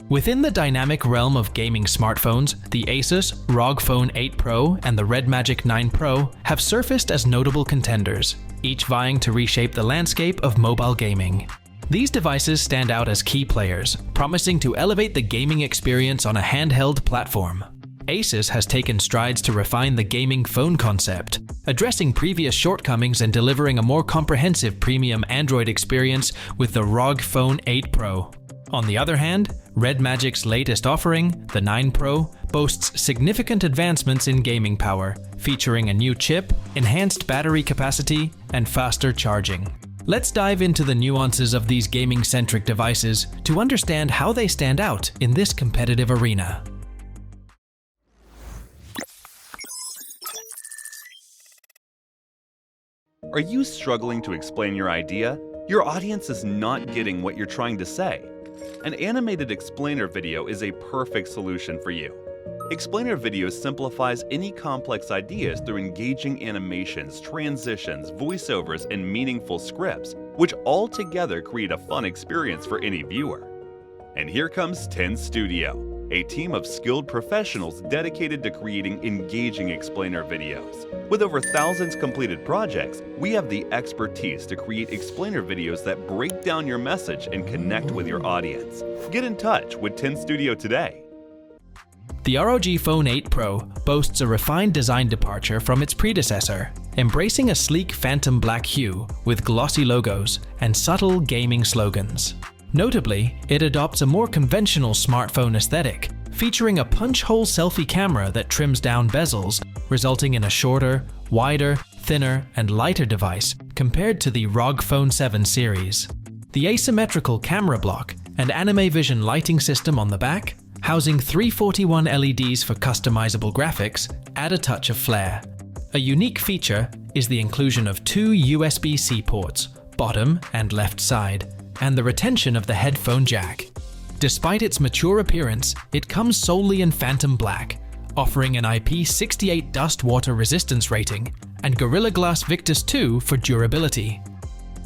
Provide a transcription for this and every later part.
Within the dynamic realm of gaming smartphones, the ASUS ROG Phone 8 Pro and the RedMagic 9 Pro have surfaced as notable contenders, each vying to reshape the landscape of mobile gaming. These devices stand out as key players, promising to elevate the gaming experience on a handheld platform. ASUS has taken strides to refine the gaming phone concept, addressing previous shortcomings and delivering a more comprehensive premium Android experience with the ROG Phone 8 Pro. On the other hand, RedMagic's latest offering, the 9 Pro, boasts significant advancements in gaming power, featuring a new chip, enhanced battery capacity, and faster charging. Let's dive into the nuances of these gaming-centric devices to understand how they stand out in this competitive arena. Are you struggling to explain your idea? Your audience is not getting what you're trying to say. An animated explainer video is a perfect solution for you. Explainer video simplifies any complex ideas through engaging animations, transitions, voiceovers, and meaningful scripts, which all together create a fun experience for any viewer. And here comes 10 Studio, a team of skilled professionals dedicated to creating engaging explainer videos. With over thousands completed projects, we have the expertise to create explainer videos that break down your message and connect with your audience. Get in touch with 10 Studio today. The ROG Phone 8 Pro boasts a refined design departure from its predecessor, embracing a sleek phantom black hue with glossy logos and subtle gaming slogans. Notably, it adopts a more conventional smartphone aesthetic, featuring a punch-hole selfie camera that trims down bezels, resulting in a shorter, wider, thinner, and lighter device compared to the ROG Phone 7 series. The asymmetrical camera block and anime vision lighting system on the back, housing 341 LEDs for customizable graphics, add a touch of flair. A unique feature is the inclusion of two USB-C ports, bottom and left side, and the retention of the headphone jack. Despite its mature appearance, it comes solely in phantom black, offering an IP68 dust water resistance rating and Gorilla Glass Victus 2 for durability.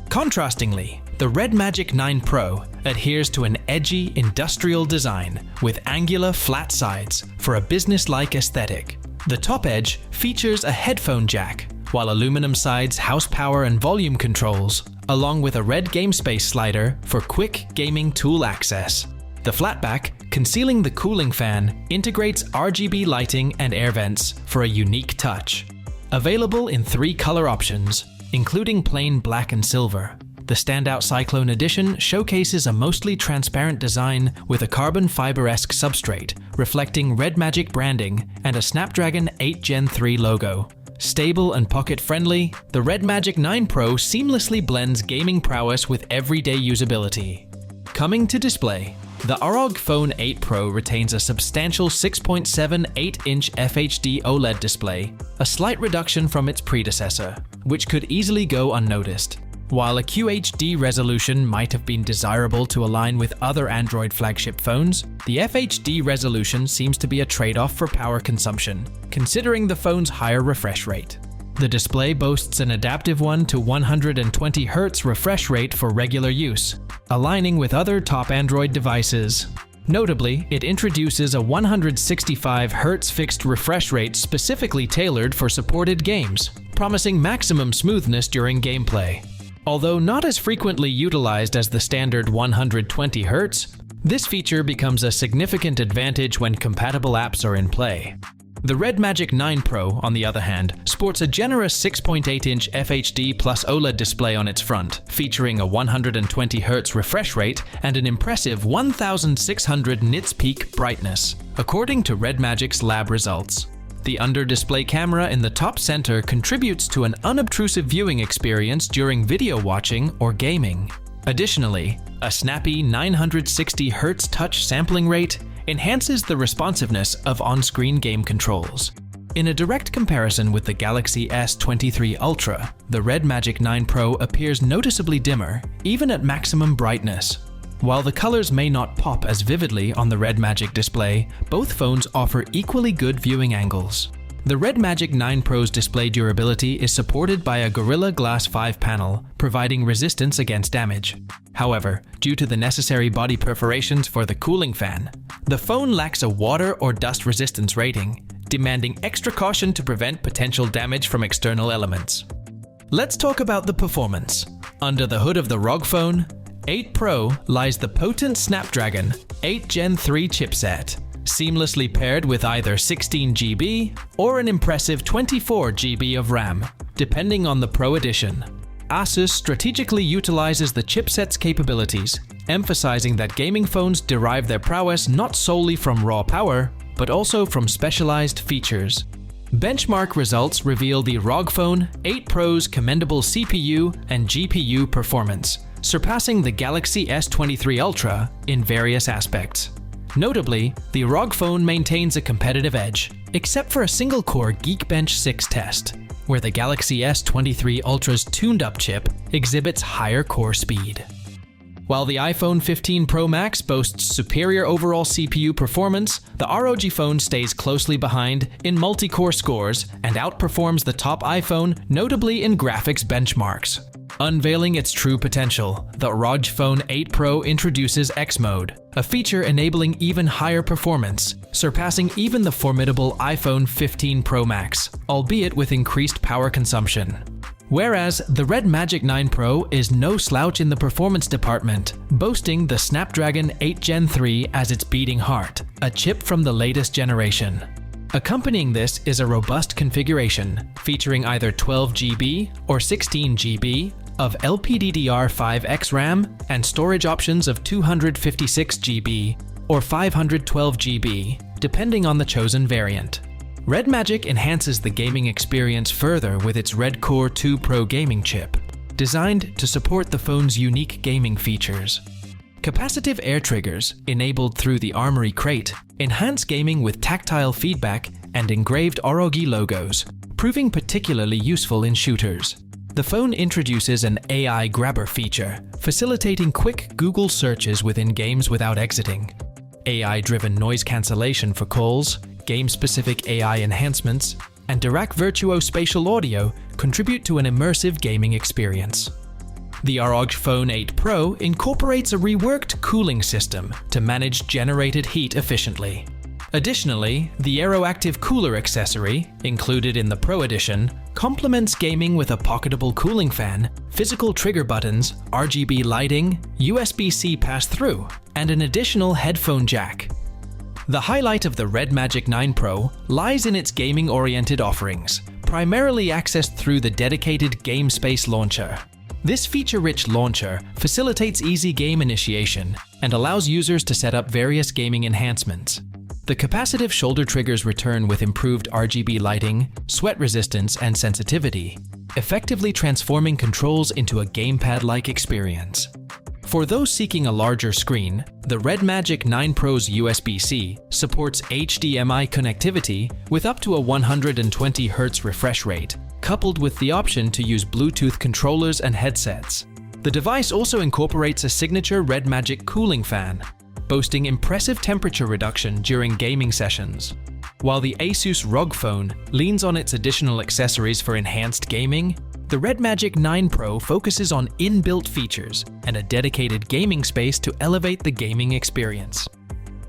Contrastingly, the RedMagic 9 Pro adheres to an edgy industrial design with angular flat sides for a business-like aesthetic. The top edge features a headphone jack, while aluminum sides house power and volume controls, along with a red GameSpace slider for quick gaming tool access. The flatback, concealing the cooling fan, integrates RGB lighting and air vents for a unique touch. Available in 3 color options, including plain black and silver. The standout Cyclone Edition showcases a mostly transparent design with a carbon fiber-esque substrate, reflecting RedMagic branding and a Snapdragon 8 Gen 3 logo. Stable and pocket-friendly, the RedMagic 9 Pro seamlessly blends gaming prowess with everyday usability. Coming to display, the ROG Phone 8 Pro retains a substantial 6.78-inch FHD OLED display, a slight reduction from its predecessor, which could easily go unnoticed. While a QHD resolution might have been desirable to align with other Android flagship phones, the FHD resolution seems to be a trade-off for power consumption, considering the phone's higher refresh rate. The display boasts an adaptive 1 to 120 Hz refresh rate for regular use, aligning with other top Android devices. Notably, it introduces a 165 Hz fixed refresh rate specifically tailored for supported games, promising maximum smoothness during gameplay. Although not as frequently utilized as the standard 120 Hz, this feature becomes a significant advantage when compatible apps are in play. The RedMagic 9 Pro, on the other hand, sports a generous 6.8-inch FHD plus OLED display on its front, featuring a 120 Hz refresh rate and an impressive 1600 nits peak brightness, according to RedMagic's lab results. The under-display camera in the top center contributes to an unobtrusive viewing experience during video watching or gaming. Additionally, a snappy 960 Hz touch sampling rate enhances the responsiveness of on-screen game controls. In a direct comparison with the Galaxy S23 Ultra, the RedMagic 9 Pro appears noticeably dimmer, even at maximum brightness. While the colors may not pop as vividly on the RedMagic display, both phones offer equally good viewing angles. The RedMagic 9 Pro's display durability is supported by a Gorilla Glass 5 panel, providing resistance against damage. However, due to the necessary body perforations for the cooling fan, the phone lacks a water or dust resistance rating, demanding extra caution to prevent potential damage from external elements. Let's talk about the performance. Under the hood of the ROG Phone 8 Pro lies the potent Snapdragon 8 Gen 3 chipset, seamlessly paired with either 16 GB or an impressive 24 GB of RAM, depending on the Pro edition. ASUS strategically utilizes the chipset's capabilities, emphasizing that gaming phones derive their prowess not solely from raw power, but also from specialized features. Benchmark results reveal the ROG Phone 8 Pro's commendable CPU and GPU performance, surpassing the Galaxy S23 Ultra in various aspects. Notably, the ROG Phone maintains a competitive edge, except for a single-core Geekbench 6 test, where the Galaxy S23 Ultra's tuned-up chip exhibits higher core speed. While the iPhone 15 Pro Max boasts superior overall CPU performance, the ROG Phone stays closely behind in multi-core scores and outperforms the top iPhone, notably in graphics benchmarks. Unveiling its true potential, the ROG Phone 8 Pro introduces X Mode, a feature enabling even higher performance, surpassing even the formidable iPhone 15 Pro Max, albeit with increased power consumption. Whereas the RedMagic 9 Pro is no slouch in the performance department, boasting the Snapdragon 8 Gen 3 as its beating heart, a chip from the latest generation. Accompanying this is a robust configuration, featuring either 12 GB or 16 GB of LPDDR5X RAM and storage options of 256 GB or 512 GB, depending on the chosen variant. RedMagic enhances the gaming experience further with its Red Core 2 Pro gaming chip, designed to support the phone's unique gaming features. Capacitive air triggers, enabled through the Armory crate, enhance gaming with tactile feedback and engraved ROG logos, proving particularly useful in shooters. The phone introduces an AI grabber feature, facilitating quick Google searches within games without exiting. AI-driven noise cancellation for calls, game-specific AI enhancements, and Dirac Virtuo spatial audio contribute to an immersive gaming experience. The ROG Phone 8 Pro incorporates a reworked cooling system to manage generated heat efficiently. Additionally, the AeroActive Cooler accessory, included in the Pro Edition, complements gaming with a pocketable cooling fan, physical trigger buttons, RGB lighting, USB-C pass-through, and an additional headphone jack. The highlight of the RedMagic 9 Pro lies in its gaming-oriented offerings, primarily accessed through the dedicated GameSpace launcher. This feature-rich launcher facilitates easy game initiation and allows users to set up various gaming enhancements. The capacitive shoulder triggers return with improved RGB lighting, sweat resistance, and sensitivity, effectively transforming controls into a gamepad-like experience. For those seeking a larger screen, the RedMagic 9 Pro's USB-C supports HDMI connectivity with up to a 120 Hz refresh rate, coupled with the option to use Bluetooth controllers and headsets. The device also incorporates a signature RedMagic cooling fan, boasting impressive temperature reduction during gaming sessions. While the ASUS ROG Phone leans on its additional accessories for enhanced gaming, the RedMagic 9 Pro focuses on inbuilt features and a dedicated gaming space to elevate the gaming experience.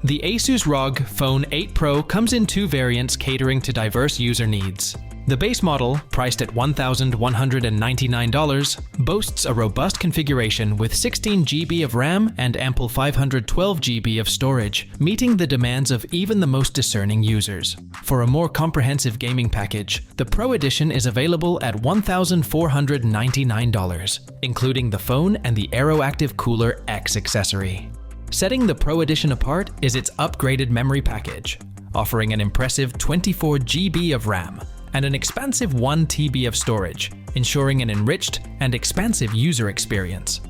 The ASUS ROG Phone 8 Pro comes in two variants catering to diverse user needs. The base model, priced at $1,199, boasts a robust configuration with 16 GB of RAM and ample 512 GB of storage, meeting the demands of even the most discerning users. For a more comprehensive gaming package, the Pro Edition is available at $1,499, including the phone and the AeroActive Cooler X accessory. Setting the Pro Edition apart is its upgraded memory package, offering an impressive 24 GB of RAM and an expansive 1 TB of storage, ensuring an enriched and expansive user experience.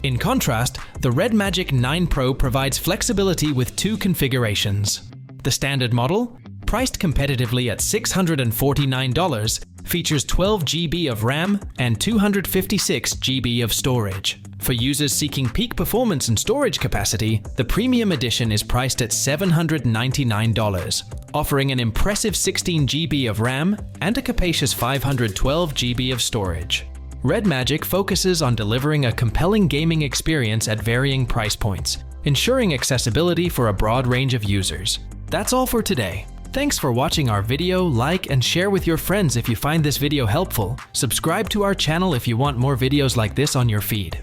In contrast, the RedMagic 9 Pro provides flexibility with two configurations. The standard model, priced competitively at $649, features 12 GB of RAM and 256 GB of storage. For users seeking peak performance and storage capacity, the Premium Edition is priced at $799, offering an impressive 16 GB of RAM and a capacious 512 GB of storage. RedMagic focuses on delivering a compelling gaming experience at varying price points, ensuring accessibility for a broad range of users. That's all for today. Thanks for watching our video. Like and share with your friends if you find this video helpful. Subscribe to our channel if you want more videos like this on your feed.